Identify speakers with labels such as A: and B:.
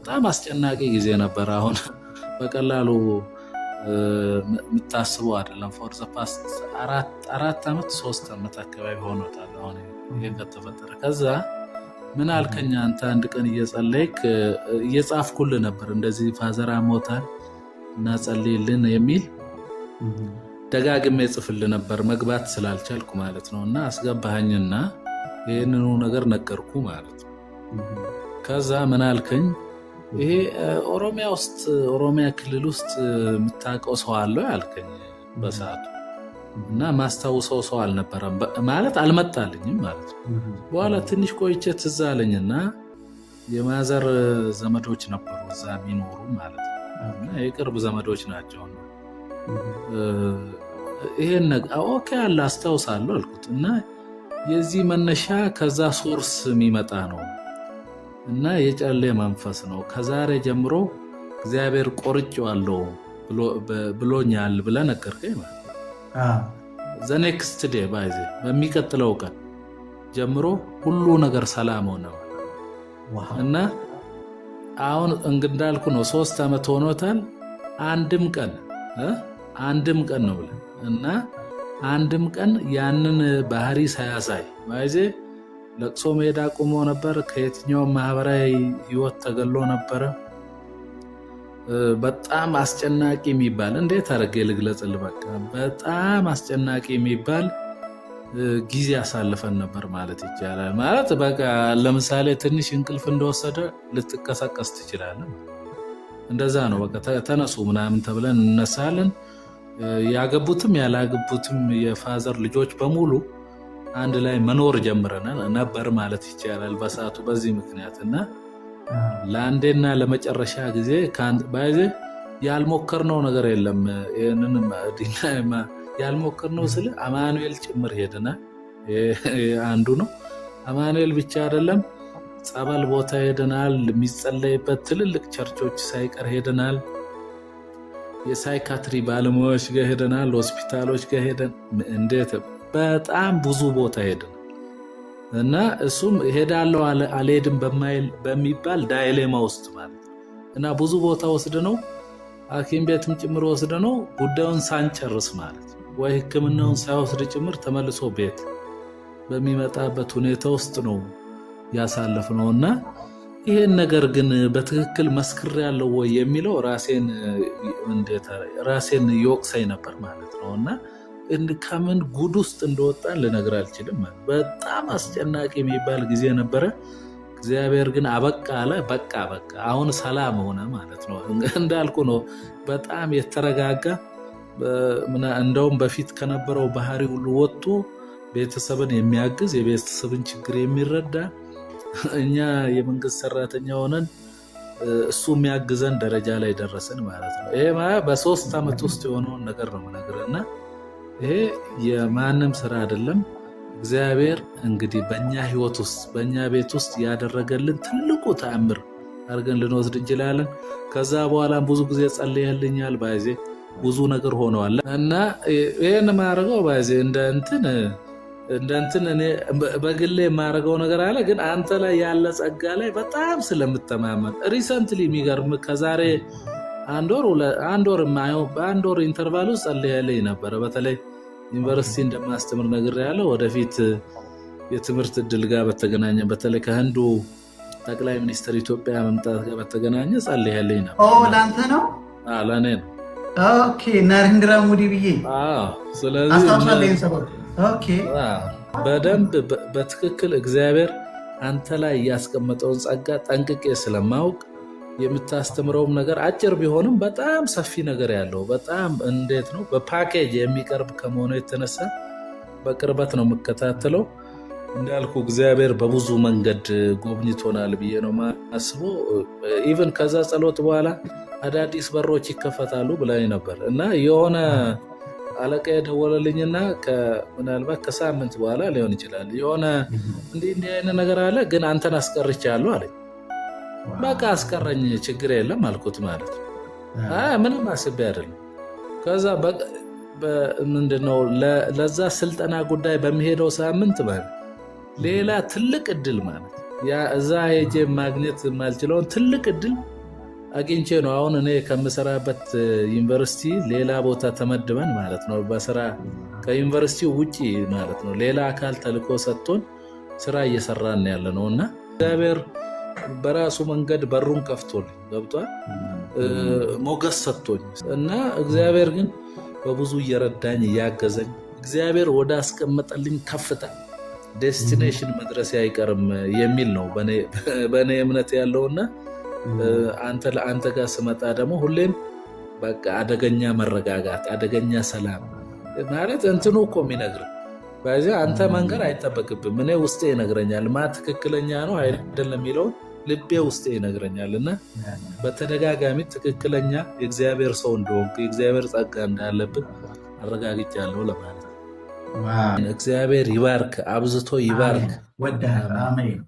A: በጣም አስጨናቂ ጊዜ ነበር። አሁን በቀላሉ የምታስበው አይደለም። ፎር ዘ ፓስት 4 ዓመት 3 ዓመት አካባቢ ሆኖታል አሁን ይሄ ከተፈጠረ። ከዛ ምን አልከኝ አንተ አንድ ቀን እየጸለይክ እየጻፍኩልህ ነበር እንደዚህ ፋዘራ ሞታል እና ጸልይልን የሚል ደጋግሜ ጽፍልህ ነበር መግባት ስላልቻልኩ ማለት ነውና አስገባኸኝና ይሄንኑ ነገር ነገርኩ ማለት ነው። ከዛ ምን አልከኝ ይሄ ኦሮሚያ ክልል ውስጥ የምታውቀው ሰው አለው ያልከኝ በሰዓቱ እና ማስታውሰው ሰው አልነበረም ማለት አልመጣልኝም ማለት ነው። በኋላ ትንሽ ቆይቼ ትዝ አለኝና የማዘር ዘመዶች ነበሩ እዛ የሚኖሩ ማለት ነው እና የቅርብ ዘመዶች ናቸው። ይሄን ነገር ኦኬ አለ አስታውሳለሁ አልኩት እና የዚህ መነሻ ከዛ ሶርስ የሚመጣ ነው እና የጨሌ መንፈስ ነው። ከዛሬ ጀምሮ እግዚአብሔር ቆርጬዋለሁ ብሎኛል ብለህ ነገርከኝ ማለት ነው። ዘ ኔክስት ዴይ ባይዜ በሚቀጥለው ቀን ጀምሮ ሁሉ ነገር ሰላም ሆነ እና አሁን እንዳልኩ ነው 3 ዓመት ሆኖታል። አንድም ቀን ነው ብለህ እና አንድም ቀን ያንን ባህሪ ሳያሳይ ባይዜ ለቅሶ ሜዳ ቆሞ ነበር። ከየትኛው ማህበራዊ ህይወት ተገሎ ነበር። በጣም አስጨናቂ የሚባል እንዴት አድርጌ ልግለጽልህ? በቃ በጣም አስጨናቂ የሚባል ጊዜ አሳልፈን ነበር ማለት ይቻላል። ማለት በቃ ለምሳሌ ትንሽ እንቅልፍ እንደወሰደ ልትቀሰቀስ ትችላለህ። እንደዛ ነው። በቃ ተነሱ ምናምን ተብለን እንነሳለን። ያገቡትም ያላገቡትም የፋዘር ልጆች በሙሉ አንድ ላይ መኖር ጀምረናል ነበር ማለት ይቻላል በሰዓቱ በዚህ ምክንያትና ለአንዴና ለመጨረሻ ጊዜ ባይዜ ያልሞከርነው ነገር የለም። ይሄንን ያልሞከርነው ስለ አማኑኤል ጭምር ሄደናል። አንዱ ነው አማኑኤል ብቻ አይደለም፣ ጸበል ቦታ ሄደናል። የሚጸለይበት ትልልቅ ቸርቾች ሳይቀር ሄደናል። የሳይካትሪ ባለሙያዎች ጋር ሄደናል። ሆስፒታሎች ጋር ሄደን እንዴት በጣም ብዙ ቦታ ሄደናል እና እሱም ሄዳለው አልሄድም በሚባል ዳይሌማ ውስጥ ማለት እና ብዙ ቦታ ወስደነው ሐኪም ቤትም ጭምር ወስደነው ጉዳዩን ሳንጨርስ ማለት ወይ ሕክምናውን ሳይወስድ ጭምር ተመልሶ ቤት በሚመጣበት ሁኔታ ውስጥ ነው ያሳለፍነውና ይሄን ነገር ግን በትክክል መስክሬያለሁ ወይ የሚለው ራሴን ይወቅሰኝ ነበር ማለት ነውና ከምን ጉድ ውስጥ እንደወጣን ልነግር አልችልም። በጣም አስጨናቂ የሚባል ጊዜ ነበረ። እግዚአብሔር ግን አበቃ አለ። በቃ አሁን ሰላም ሆነ ማለት ነው። እንዳልኩ ነው በጣም የተረጋጋ እንደውም በፊት ከነበረው ባህሪ ሁሉ ወጥቶ ቤተሰብን የሚያግዝ የቤተሰብን ችግር የሚረዳ እኛ የመንግስት ሰራተኛ ሆነን እሱ የሚያግዘን ደረጃ ላይ ደረስን ማለት ነው። ይሄ በ3 ዓመት ውስጥ የሆነውን ነገር ነው የምነግርህና ይሄ የማንም ስራ አይደለም። እግዚአብሔር እንግዲህ በእኛ ህይወት ውስጥ በእኛ ቤት ውስጥ ያደረገልን ትልቁ ተአምር አድርገን ልንወስድ እንችላለን። ከዛ በኋላ ብዙ ጊዜ ጸልየልኛል ባይዜ ብዙ ነገር ሆነዋል እና ይሄን ማድረገው ባይዜ እንደ እንትን እኔ በግሌ የማደርገው ነገር አለ። ግን አንተ ላይ ያለ ጸጋ ላይ በጣም ስለምተማመን ሪሰንትሊ የሚገርም ከዛሬ አንድ ወር ኢንተርቫል ውስጥ ጸልየልኝ ነበር። በተለይ ዩኒቨርሲቲ እንደማስተምር ነግሬያለሁ። ወደፊት የትምህርት እድል ጋር በተገናኘ በተለይ ከህንዱ ጠቅላይ ሚኒስትር ኢትዮጵያ መምጣት ጋር በተገናኘ ጸልየልኝ ነበር።
B: ለአንተ ነው?
A: ለእኔ ነው።
B: ኦኬ ናሬንድራ ሞዲ ብዬ
A: ስለዚህ
B: አስተዋውሳለኝ ሰበብ
A: በደንብ በትክክል እግዚአብሔር አንተ ላይ ያስቀመጠውን ጸጋ ጠንቅቄ ስለማውቅ የምታስተምረውም ነገር አጭር ቢሆንም በጣም ሰፊ ነገር ያለው በጣም እንዴት ነው በፓኬጅ የሚቀርብ ከመሆኑ የተነሳ በቅርበት ነው የምከታተለው። እንዳልኩ እግዚአብሔር በብዙ መንገድ ጎብኝቶናል ብዬ ነው ማስበው። ኢቭን ከዛ ጸሎት በኋላ አዳዲስ በሮች ይከፈታሉ ብላኝ ነበር እና የሆነ አለቃ ደወለልኝና ምናልባት ከሳምንት በኋላ ሊሆን ይችላል የሆነ እንዲህ አይነት ነገር አለ ግን አንተን አስቀርቻለሁ አለኝ። በቃ አስቀረኝ ችግር የለም አልኩት ማለት ነው። ምንም አስቤ አይደለም። ከዛ ምንድነው ለዛ ስልጠና ጉዳይ በሚሄደው ሳምንት ማለት ሌላ ትልቅ እድል ማለት ያ እዛ ሄጄ ማግኘት ማልችለውን ትልቅ እድል አግኝቼ ነው። አሁን እኔ ከምሰራበት ዩኒቨርሲቲ ሌላ ቦታ ተመድበን ማለት ነው፣ በስራ ከዩኒቨርሲቲው ውጪ ማለት ነው፣ ሌላ አካል ተልኮ ሰጥቶን ስራ እየሰራን ያለ ነው እና እግዚአብሔር በራሱ መንገድ በሩን ከፍቶልኝ ገብቷል፣ ሞገስ ሰጥቶኝ እና እግዚአብሔር ግን በብዙ እየረዳኝ እያገዘኝ እግዚአብሔር ወደ አስቀመጠልኝ ከፍታ ዴስቲኔሽን መድረስ አይቀርም የሚል ነው በእኔ እምነት ያለውና አንተ ጋር ስመጣ ደግሞ ሁሌም በቃ አደገኛ መረጋጋት፣ አደገኛ ሰላም ማለት እንትኑ እኮ የሚነግር በዚህ አንተ መንገር አይጠበቅብም። እኔ ውስጤ ይነግረኛል ማ ትክክለኛ ነው አይደለም የሚለውን ልቤ ውስጤ ይነግረኛል እና በተደጋጋሚ ትክክለኛ የእግዚአብሔር ሰው እንደሆንክ የእግዚአብሔር ጸጋ እንዳለብን አረጋግጫለሁ ለማለት ነው። እግዚአብሔር ይባርክ፣ አብዝቶ ይባርክ።
B: አሜን።